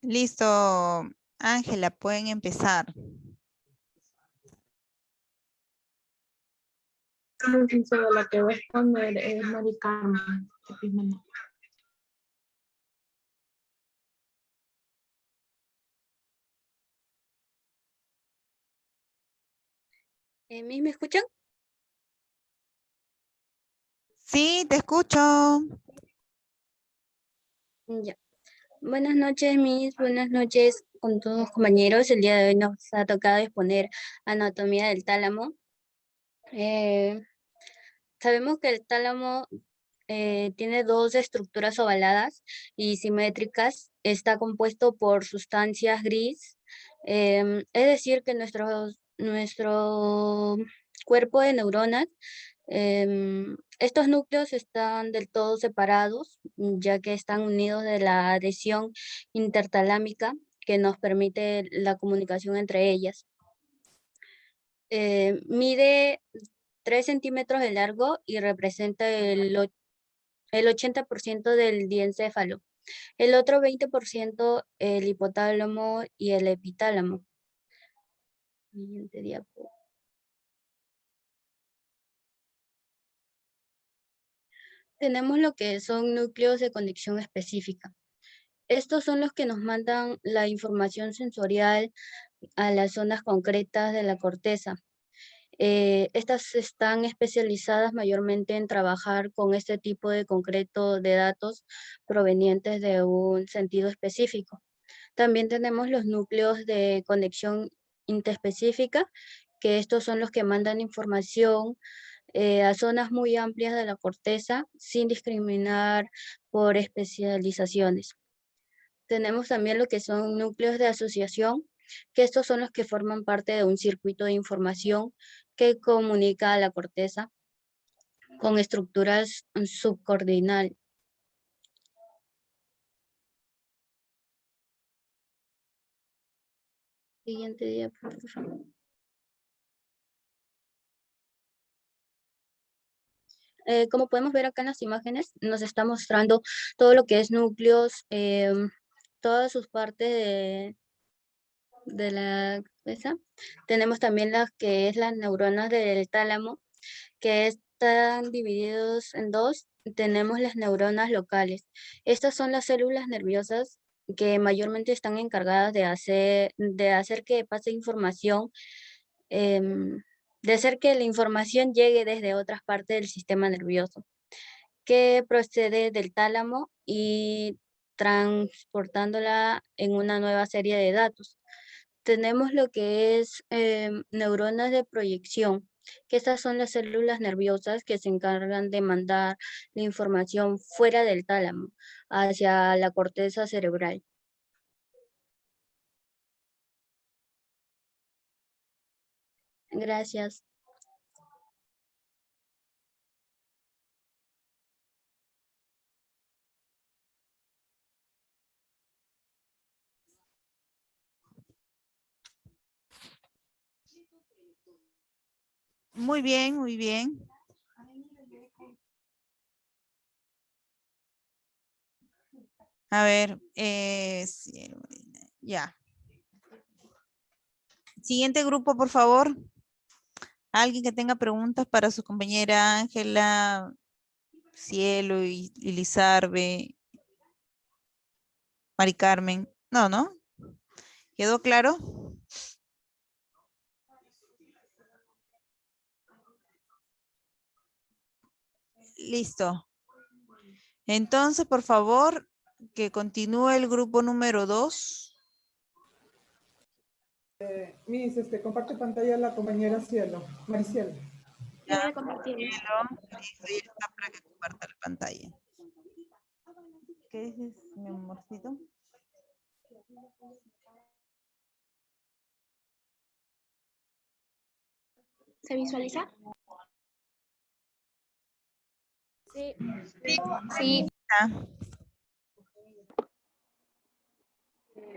Listo, Ángela, pueden empezar. Sobre la que voy a responder es Mari Carmen. ¿Me escuchan? Sí, te escucho. Ya. Buenas noches, Miss. Buenas noches con todos los compañeros. El día de hoy nos ha tocado exponer anatomía del tálamo. Sabemos que el tálamo tiene dos estructuras ovaladas y simétricas. Está compuesto por sustancias gris. Es decir, que nuestro cuerpo de neuronas, estos núcleos están del todo separados, ya que están unidos de la adhesión intertalámica que nos permite la comunicación entre ellas. Mide 3 centímetros de largo y representa el 80% del diencéfalo. El otro 20% el hipotálamo y el epitálamo. Siguiente diapo. Tenemos lo que son núcleos de conexión específica. Estos son los que nos mandan la información sensorial a las zonas concretas de la corteza. Estas están especializadas mayormente en trabajar con este tipo de concreto de datos provenientes de un sentido específico. También tenemos los núcleos de conexión interespecífica, que estos son los que mandan información a zonas muy amplias de la corteza sin discriminar por especializaciones. Tenemos también lo que son núcleos de asociación, que estos son los que forman parte de un circuito de información que comunica a la corteza con estructuras subcordinal. Siguiente día, por favor. Como podemos ver acá en las imágenes, nos está mostrando todo lo que es núcleos, todas sus partes de la cabeza. Tenemos también las que es las neuronas del tálamo, que están divididos en dos. Tenemos las neuronas locales. Estas son las células nerviosas que mayormente están encargadas de hacer que pase información, de hacer que la información llegue desde otras partes del sistema nervioso, que procede del tálamo y transportándola en una nueva serie de datos. Tenemos lo que es neuronas de proyección, que estas son las células nerviosas que se encargan de mandar la información fuera del tálamo, hacia la corteza cerebral. Gracias. Muy bien, muy bien. A ver, ya. Siguiente grupo, por favor. Alguien que tenga preguntas para su compañera Ángela, Cielo y Lizarbe, Mari Carmen. No, ¿no? ¿Quedó claro? Listo. Entonces, por favor, que continúe el grupo número 2. Miss, comparte pantalla la compañera Cielo, Maricielo. Lo voy a compartir. Cielo, listo, ya está para que comparta la pantalla. ¿Qué dices, mi amorcito? ¿Se visualiza? Sí. Sí.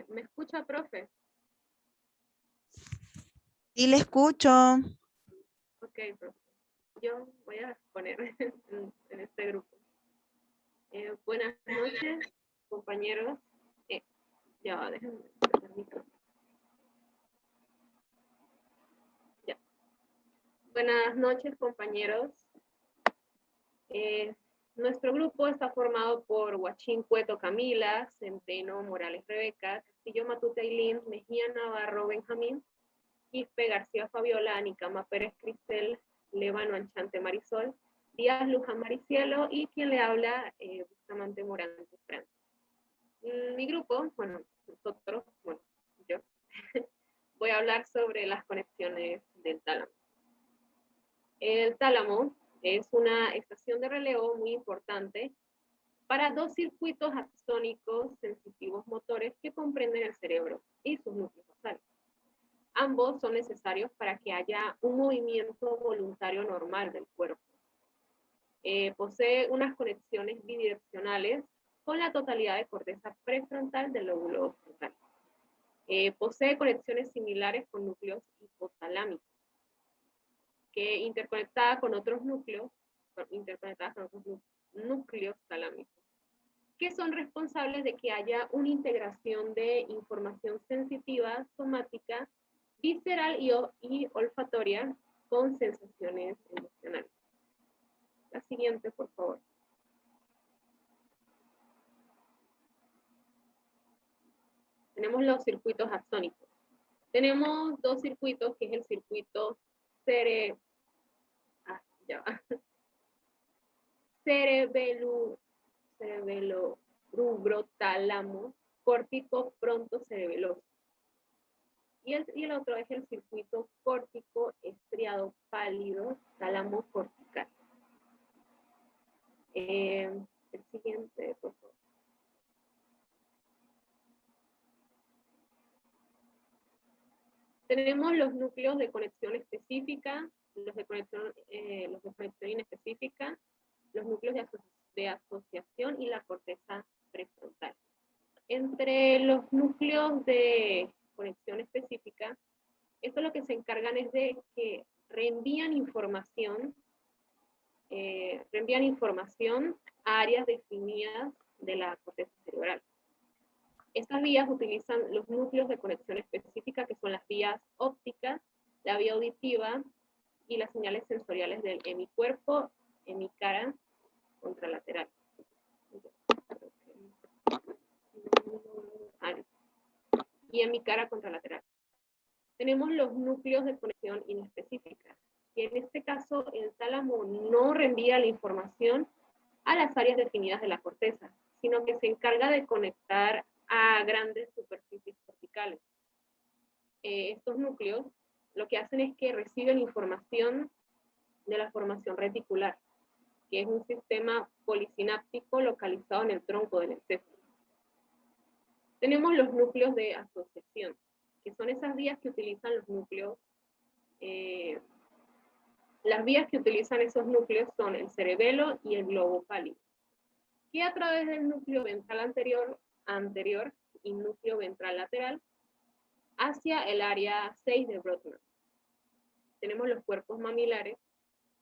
¿Me escucha, profe? Sí, le escucho. Ok, profe. Yo voy a exponer en este grupo. Buenas noches, compañeros. Ya va, déjenme prender el micrófono. Ya. Buenas noches, compañeros. Nuestro grupo está formado por Huachín Cueto Camila, Centeno Morales Rebeca, Castillo Matute Ailín, Mejía Navarro Benjamín, Quispe García Fabiola, Anicama Pérez Cristel, Lébano Anchante Marisol, Díaz Luján Maricielo y quien le habla, Bustamante Morante Francia. Mi grupo, bueno, nosotros, bueno, yo, voy a hablar sobre las conexiones del tálamo. El tálamo es una estación de relevo muy importante para dos circuitos axónicos sensitivos motores que comprenden el cerebro y sus núcleos basales. Ambos son necesarios para que haya un movimiento voluntario normal del cuerpo. Posee unas conexiones bidireccionales con la totalidad de corteza prefrontal del lóbulo frontal. Posee conexiones similares con núcleos hipotalámicos, que interconectada con otros núcleos talámicos, que son responsables de que haya una integración de información sensitiva, somática, visceral y olfatoria con sensaciones emocionales. La siguiente, por favor. Tenemos los circuitos axónicos. Tenemos dos circuitos, que es el circuito cerebelo rubrotálamo córtico pronto cerebeloso. Y el otro es el circuito córtico estriado pálido tálamo cortical. El siguiente, por favor. Tenemos los núcleos de conexión específica, los de conexión inespecífica, los núcleos de asociación y la corteza prefrontal. Entre los núcleos de conexión específica, esto lo que se encargan es de que reenvían información a áreas definidas de la corteza cerebral. Estas vías utilizan los núcleos de conexión específica, que son las vías ópticas, la vía auditiva y las señales sensoriales del hemicuerpo, hemicara contralateral. Y hemicara contralateral. Tenemos los núcleos de conexión inespecífica, que en este caso el tálamo no reenvía la información a las áreas definidas de la corteza, sino que se encarga de conectar a grandes superficies corticales. Estos núcleos lo que hacen es que reciben información de la formación reticular, que es un sistema polisináptico localizado en el tronco del encéfalo. Tenemos los núcleos de asociación, que son esas vías que utilizan los núcleos. Las vías que utilizan esos núcleos son el cerebelo y el globo pálido, que a través del núcleo ventral anterior y núcleo ventral lateral hacia el área 6 de Brodmann. Tenemos los cuerpos mamilares,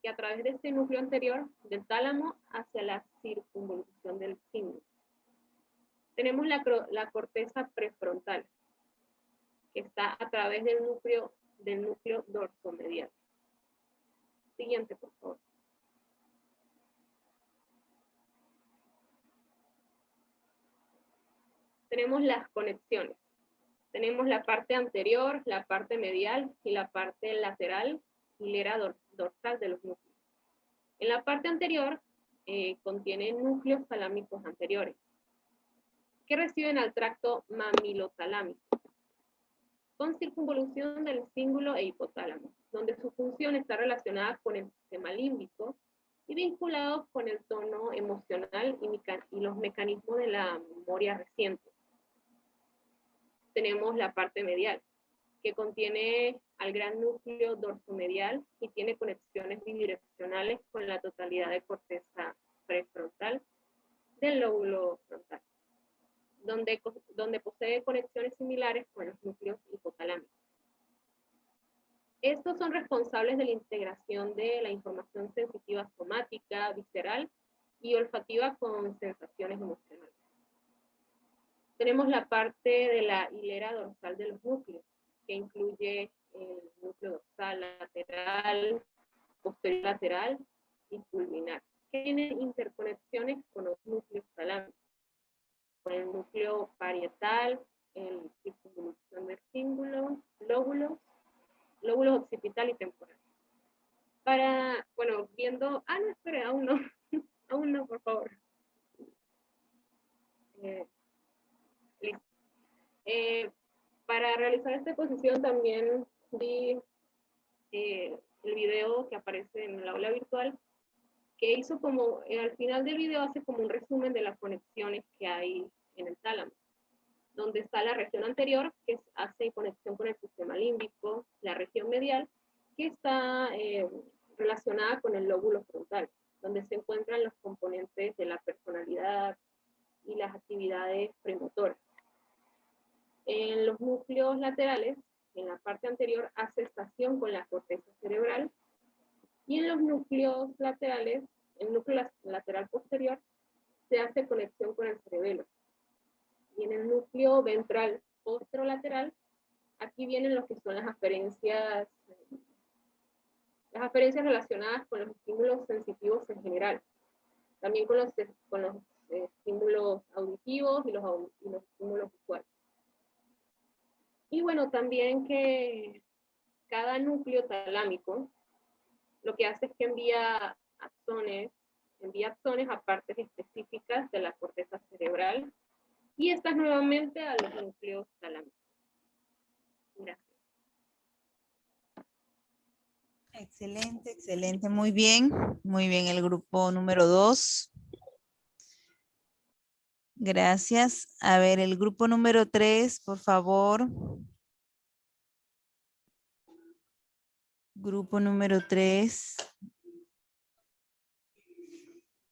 que a través de este núcleo anterior del tálamo hacia la circunvolución del cíngulo. Tenemos la corteza prefrontal, que está a través del núcleo dorsomedial. Siguiente, por favor. Tenemos las conexiones. Tenemos la parte anterior, la parte medial y la parte lateral, hilera dorsal de los núcleos. En la parte anterior contiene núcleos talámicos anteriores, que reciben al tracto mamilotalámico, con circunvolución del cíngulo e hipotálamo, donde su función está relacionada con el sistema límbico y vinculados con el tono emocional y los mecanismos de la memoria reciente. Tenemos la parte medial, que contiene al gran núcleo dorsomedial y tiene conexiones bidireccionales con la totalidad de corteza prefrontal del lóbulo frontal, donde posee conexiones similares con los núcleos hipotalámicos. Estos son responsables de la integración de la información sensitiva somática, visceral y olfativa con sensaciones emocionales. Tenemos la parte de la hilera dorsal de los núcleos, que incluye el núcleo dorsal lateral, posterior lateral y pulvinar. Tienen interconexiones con los núcleos talámicos, con el núcleo parietal, el circunvolución del cíngulo, lóbulos occipital y temporal. Bueno, viendo, no, espere, aún no, aún no, por favor. Listo. Para realizar esta exposición también vi el video que aparece en el aula virtual, que hizo como, al final del video hace como un resumen de las conexiones que hay en el tálamo, donde está la región anterior, que hace conexión con el sistema límbico, la región medial, que está relacionada con el lóbulo frontal, donde se encuentran los componentes de la personalidad y las actividades premotoras. En los núcleos laterales, en la parte anterior, hace estación con la corteza cerebral, y en los núcleos laterales, el núcleo lateral posterior, se hace conexión con el cerebelo. Y en el núcleo ventral posterolateral, aquí vienen lo que son las aferencias relacionadas con los estímulos sensitivos en general, también con los estímulos auditivos y los estímulos visuales. Y bueno, también que cada núcleo talámico lo que hace es que envía axones a partes específicas de la corteza cerebral, y estas nuevamente a los núcleos talámicos. Gracias. Excelente, excelente, muy bien el grupo número 2. Gracias. A ver, el grupo número 3, por favor. Grupo número 3.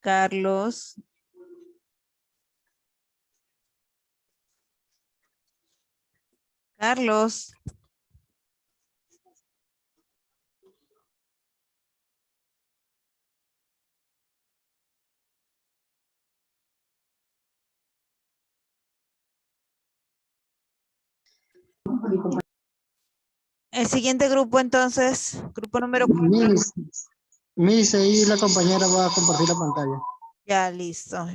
Carlos. Carlos. El siguiente grupo entonces, grupo número 4. Miss, ahí la compañera va a compartir la pantalla. Ya, listo.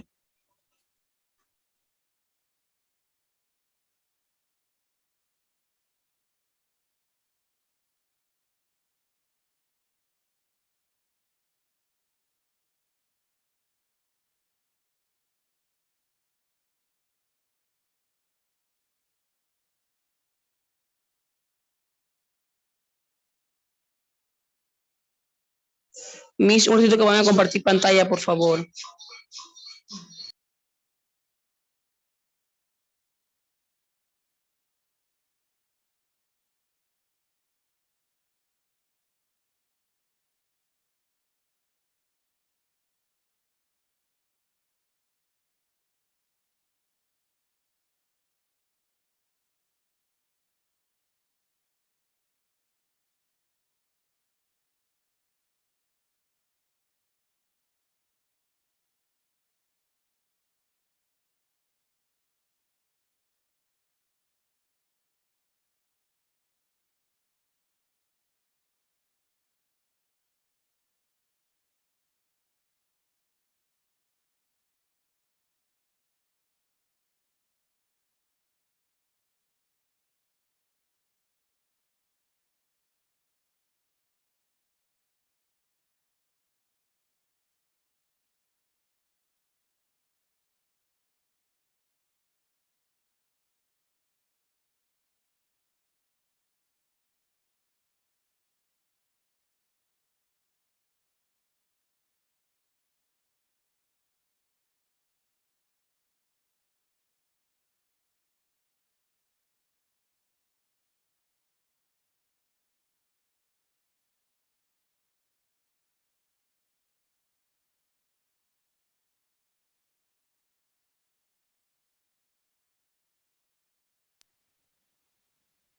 Miss, un ratito que van a compartir pantalla, por favor.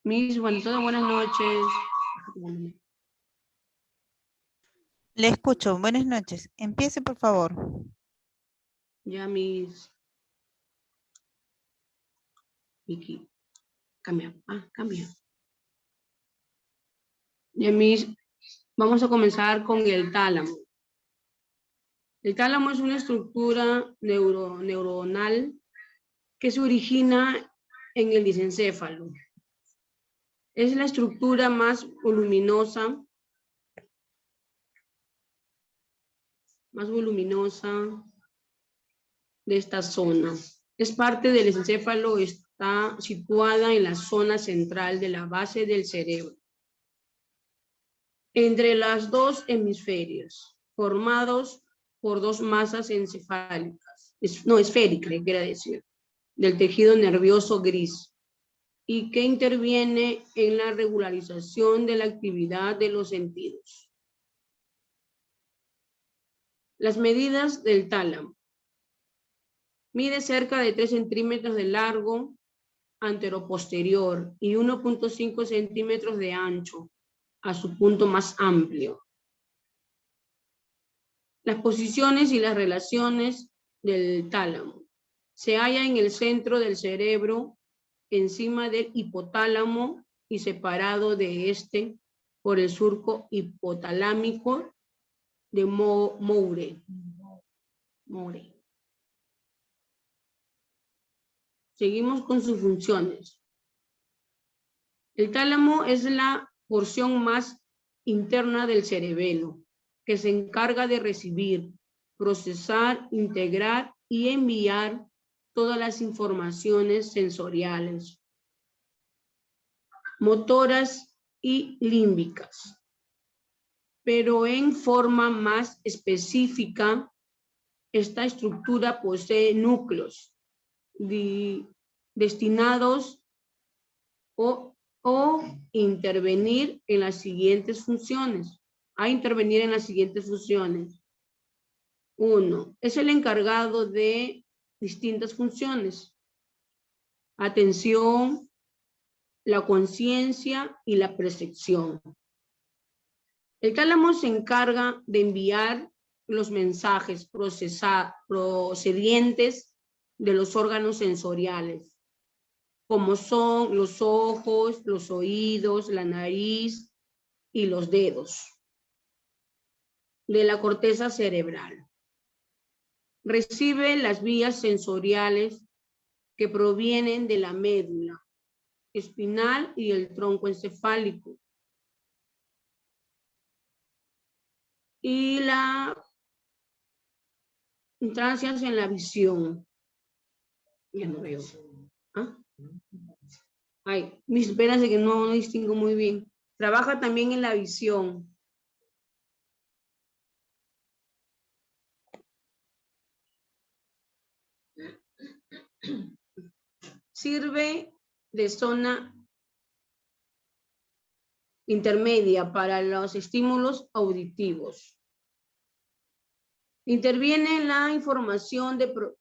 Miss, buenas noches. Le escucho. Buenas noches. Empiece, por favor. Ya, Miss. Vicky, cambia. Cambia. Y vamos a comenzar con el tálamo. El tálamo es una estructura neuronal que se origina en el disencéfalo. Es la estructura más voluminosa de esta zona. Es parte del encéfalo, está situada en la zona central de la base del cerebro, entre las dos hemisferios, formados por dos masas encefálicas, esféricas, quiere decir, del tejido nervioso gris, y que interviene en la regularización de la actividad de los sentidos. Las medidas del tálamo. Mide cerca de 3 centímetros de largo anteroposterior y 1.5 centímetros de ancho a su punto más amplio. Las posiciones y las relaciones del tálamo. Se halla en el centro del cerebro, encima del hipotálamo y separado de este por el surco hipotalámico de Moure. Seguimos con sus funciones. El tálamo es la porción más interna del cerebelo, que se encarga de recibir, procesar, integrar y enviar todas las informaciones sensoriales, motoras y límbicas. Pero en forma más específica, esta estructura posee núcleos destinados a intervenir en las siguientes funciones. Uno, es el encargado de distintas funciones: atención, la conciencia y la percepción. El tálamo se encarga de enviar los mensajes procedientes de los órganos sensoriales, como son los ojos, los oídos, la nariz y los dedos, de la corteza cerebral. Recibe las vías sensoriales que provienen de la médula espinal y el tronco encefálico. Y las entrancias en la visión. Ya no veo. ¿Ah? Ay, mis penas de que no distingo muy bien. Trabaja también en la visión. Sirve de zona intermedia para los estímulos auditivos. Interviene en la información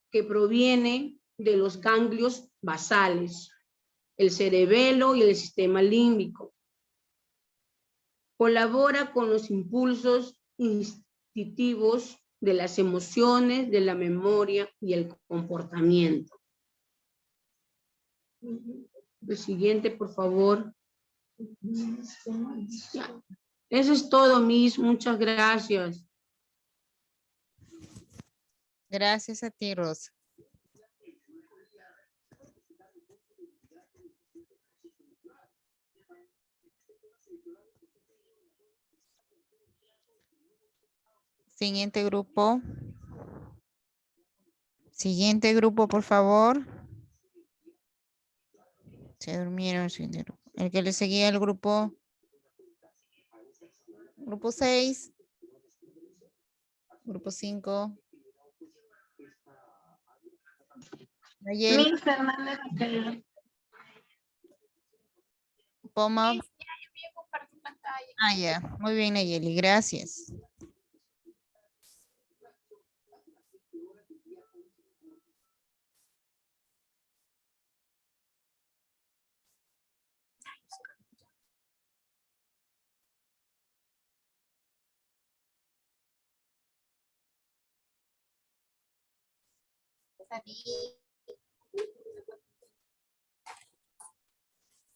que proviene de los ganglios basales, el cerebelo y el sistema límbico. Colabora con los impulsos instintivos de las emociones, de la memoria y el comportamiento. El siguiente, por favor. Ya. Eso es todo, Miss. Muchas gracias. Gracias a ti, Rosa. Siguiente grupo. Siguiente grupo, por favor. Se durmieron el siguiente grupo. El que le seguía el grupo. Grupo 6. Grupo 5. Nayeli. Miss Fernández. Poma. Ah, ya. Muy bien, Nayeli. Gracias.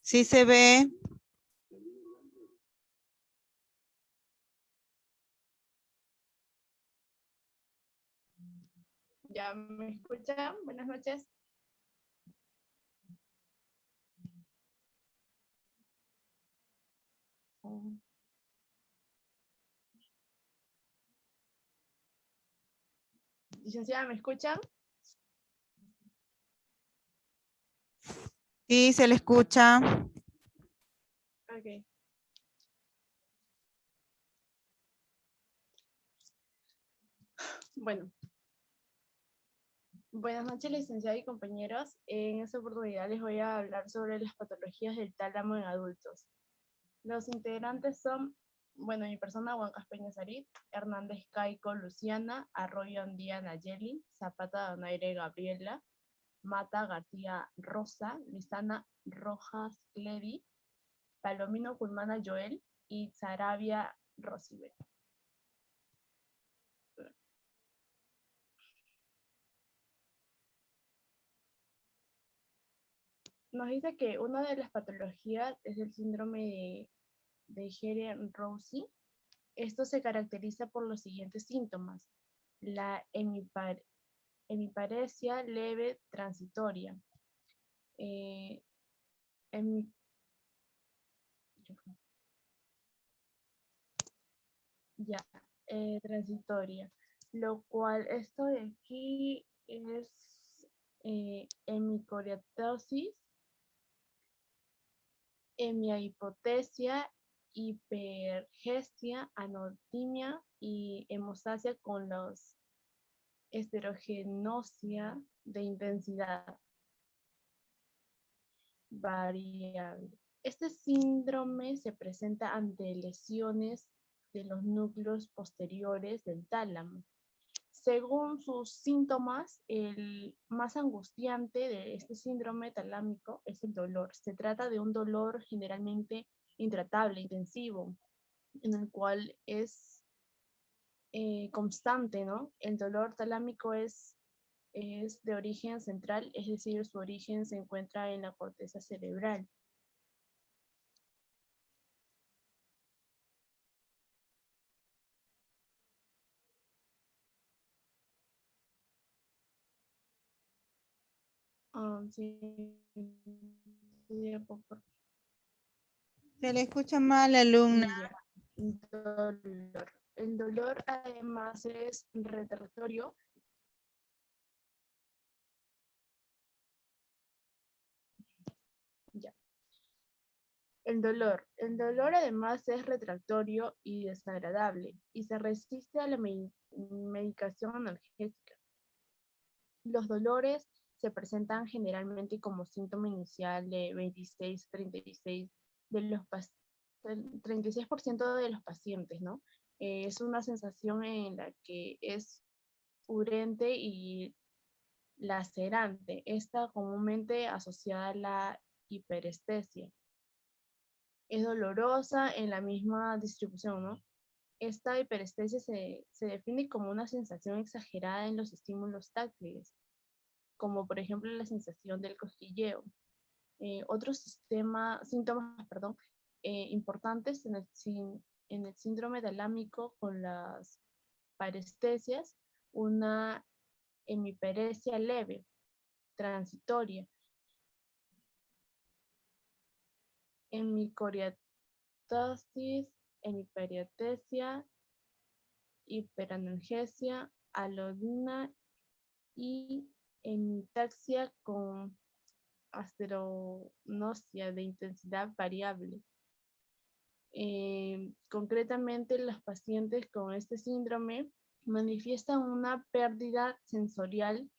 Sí se ve. ¿Ya me escuchan? Buenas noches. Licenciada, ¿me escuchan? Sí, se le escucha. Ok. Bueno. Buenas noches, licenciada y compañeros. En esta oportunidad les voy a hablar sobre las patologías del tálamo en adultos. Los integrantes son, bueno, mi persona, Huancas Peña Sarit, Hernández Caico Luciana, Arroyo Andía Nayeli, Zapata Donaire Gabriela, Mata García Rosa, Lizana Rojas Cledi, Palomino Culmana Joel y Sarabia Rosibel. Nos dice que una de las patologías es el síndrome de Guerin-Rossi. Esto se caracteriza por los siguientes síntomas: la hemiparesia leve transitoria, hemi- ya, transitoria, lo cual esto de aquí es hemicoriatosis, hemihipotesia, hipergestia, anortimia y hemostasia con los heterogenosia de intensidad variable. Este síndrome se presenta ante lesiones de los núcleos posteriores del tálamo. Según sus síntomas, el más angustiante de este síndrome talámico es el dolor. Se trata de un dolor generalmente intratable, intensivo, en el cual es constante, ¿no? El dolor talámico es de origen central, es decir, su origen se encuentra en la corteza cerebral. Sí, Se le escucha mal, alumna. dolor. El dolor además es retractorio. Ya. El dolor además es retractorio y desagradable y se resiste a la medicación analgésica. Los dolores se presentan generalmente como síntoma inicial de 26-36 de los 36% de los pacientes, ¿no? Es una sensación en la que es urente y lacerante, esta comúnmente asociada a la hiperestesia. Es dolorosa en la misma distribución, ¿no? Esta hiperestesia se define como una sensación exagerada en los estímulos táctiles, como por ejemplo la sensación del cosquilleo. Otros síntomas importantes en el síndrome talámico con las parestesias, una hemiparesia leve, transitoria, hemicoriatosis, hemiperiatesia, hiperanalgesia, alodina y hemitaxia con asteronosia de intensidad variable. Concretamente, los pacientes con este síndrome manifiestan una pérdida sensorial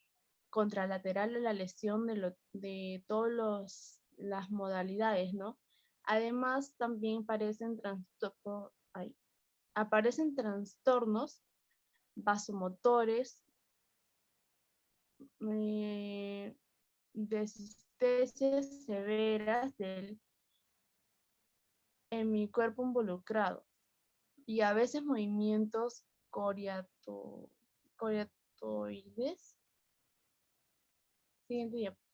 contralateral a la lesión de todas las modalidades, ¿no? Además, también aparecen trastornos vasomotores, desistesias severas en mi cuerpo involucrado y a veces movimientos coriatoides. Siguiente diapositiva.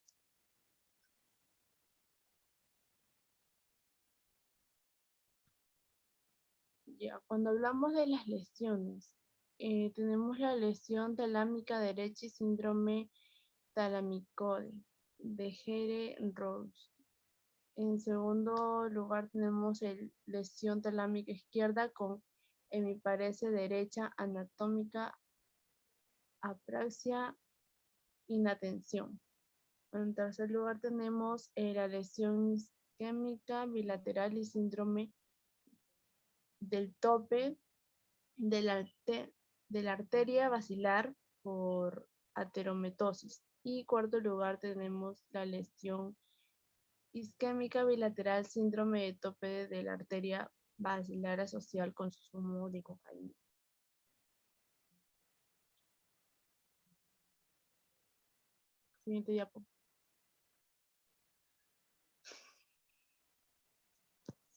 Ya, cuando hablamos de las lesiones, tenemos la lesión talámica derecha y síndrome talámico de Gere-Rose. En segundo lugar tenemos lesión talámica izquierda con hemiparesia derecha anatómica, apraxia, inatención. En tercer lugar tenemos la lesión isquémica bilateral y síndrome del tope de la arteria basilar por ateromatosis. Y cuarto lugar tenemos la lesión isquémica bilateral, síndrome de tope de la arteria basilar asociada al consumo de cocaína. Siguiente diapo.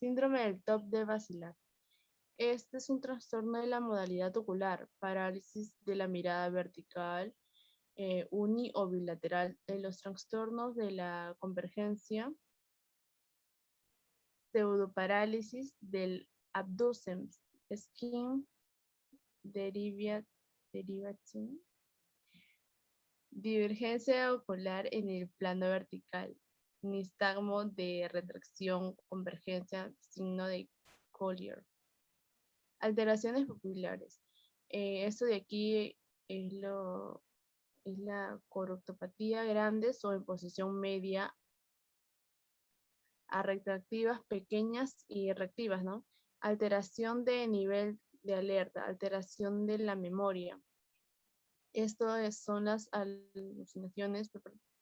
Síndrome del tope basilar. Este es un trastorno de la modalidad ocular, parálisis de la mirada vertical, uni o bilateral, en los trastornos de la convergencia, pseudoparálisis del abducen, skin derivation, divergencia ocular en el plano vertical, nistagmo de retracción, convergencia, signo de Collier. Alteraciones pupilares. Esto de aquí es la coroctopatía grandes o en posición media a retractivas pequeñas y reactivas, ¿no? Alteración de nivel de alerta, alteración de la memoria. Son las alucinaciones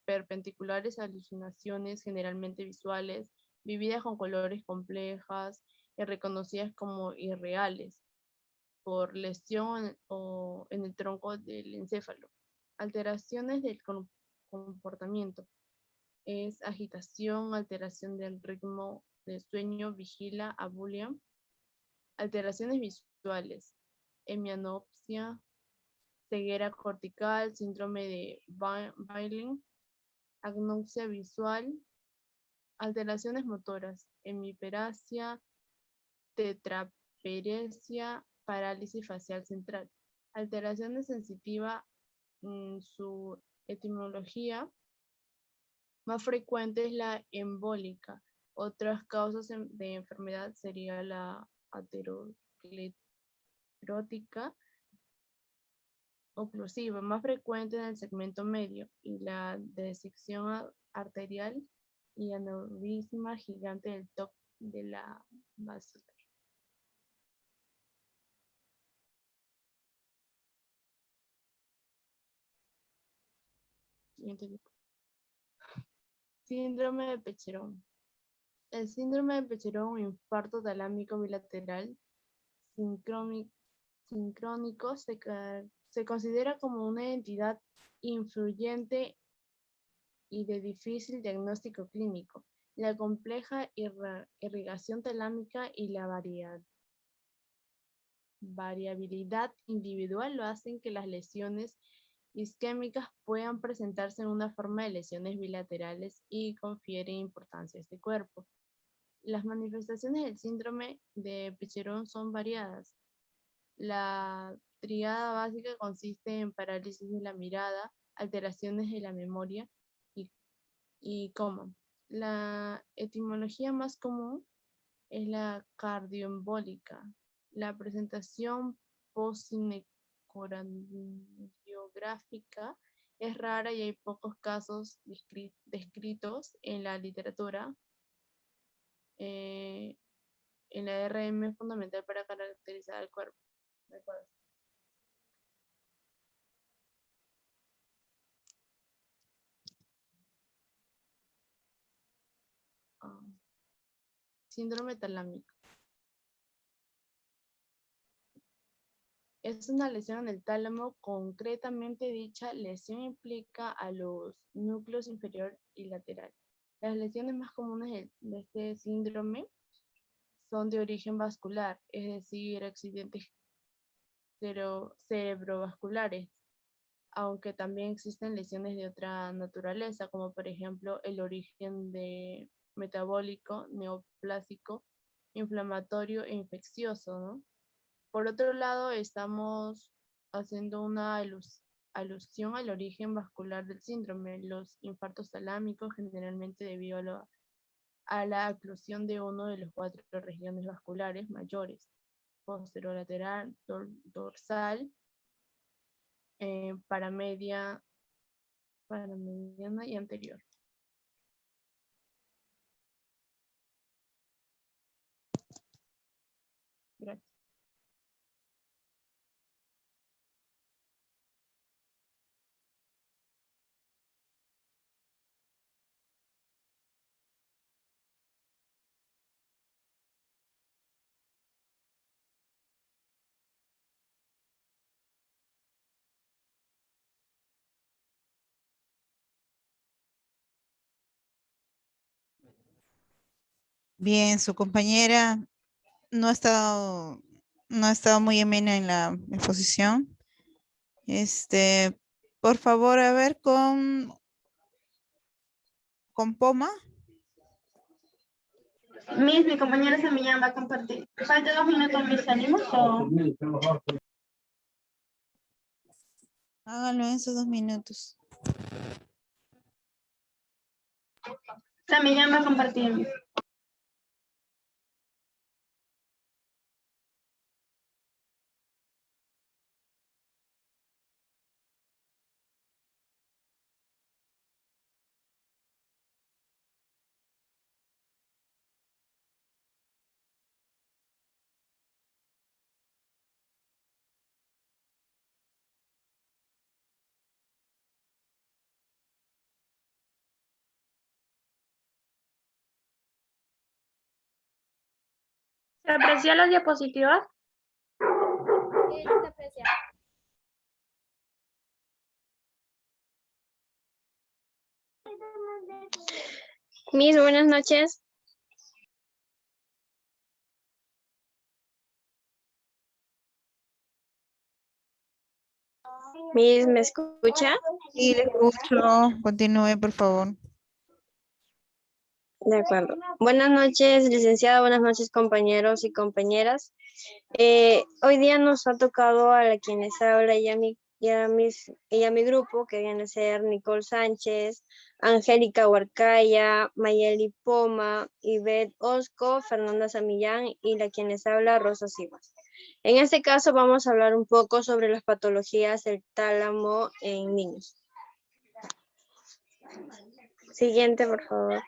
perpendiculares, alucinaciones generalmente visuales, vividas con colores complejas y reconocidas como irreales por lesión o en el tronco del encéfalo. Alteraciones del comportamiento. Es agitación, alteración del ritmo de sueño, vigila, abulia. Alteraciones visuales. Hemianopsia, ceguera cortical, síndrome de Bailey, agnosia visual. Alteraciones motoras. Hemiperasia, tetraperesia, parálisis facial central. Alteraciones sensitiva, su etimología más frecuente es la embólica. Otras causas de enfermedad sería la aterosclerótica oclusiva, más frecuente en el segmento medio, y la disección arterial y aneurisma gigante del top de la base. Síndrome de Pecherón. El síndrome de Pecherón o infarto talámico bilateral sincrónico se considera como una entidad influyente y de difícil diagnóstico clínico. La compleja irrigación talámica y la variabilidad individual lo hacen que las lesiones isquémicas puedan presentarse en una forma de lesiones bilaterales y confieren importancia a este cuerpo. Las manifestaciones del síndrome de Pecherón son variadas. La tríada básica consiste en parálisis de la mirada, alteraciones de la memoria y coma. La etimología más común es la cardioembólica. La presentación postcorandiográfica es rara y hay pocos casos descritos en la literatura. En la RM es fundamental para caracterizar el cuerpo. Síndrome talámico. Es una lesión en el tálamo. Concretamente, dicha lesión implica a los núcleos inferior y lateral. Las lesiones más comunes de este síndrome son de origen vascular, es decir, accidentes cerebrovasculares, aunque también existen lesiones de otra naturaleza, como por ejemplo el origen metabólico, neoplásico, inflamatorio e infeccioso, ¿no? Por otro lado, estamos haciendo una alusión al origen vascular del síndrome, los infartos talámicos, generalmente debido a la oclusión de uno de los 4 regiones vasculares mayores, posterolateral, dorsal, paramediana y anterior. Gracias. Bien, su compañera no ha estado muy amena en la exposición. Por favor, a ver con Poma. Miss, mi compañera Semillán va a compartir. Falta 2 minutos, Miss, ¿salimos o...? Háganlo en esos 2 minutos. Semillán va a compartir, Miss. ¿Se aprecia las diapositivas? Se aprecia. Miss, buenas noches. Miss, ¿me escucha? Sí, le escucho. Continúe, por favor. De acuerdo. Buenas noches, licenciada. Buenas noches, compañeros y compañeras. Hoy día nos ha tocado a quienes habla y a mi grupo, que viene a ser Nicole Sánchez, Angélica Huarcaya, Mayeli Poma, Ivette Osco, Fernanda Samillán y la quienes habla Rosa Simas. En este caso vamos a hablar un poco sobre las patologías del tálamo en niños. Siguiente, por favor.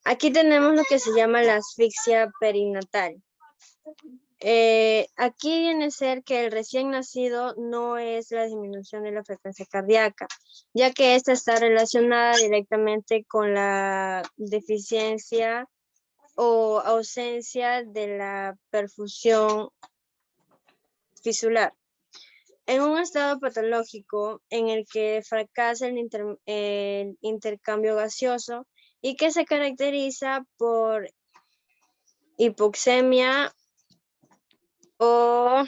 Aquí tenemos lo que se llama la asfixia perinatal. Aquí viene a ser que el recién nacido no es la disminución de la frecuencia cardíaca, ya que esta está relacionada directamente con la deficiencia o ausencia de la perfusión fisular. En un estado patológico en el que fracasa el intercambio gaseoso y que se caracteriza por hipoxemia o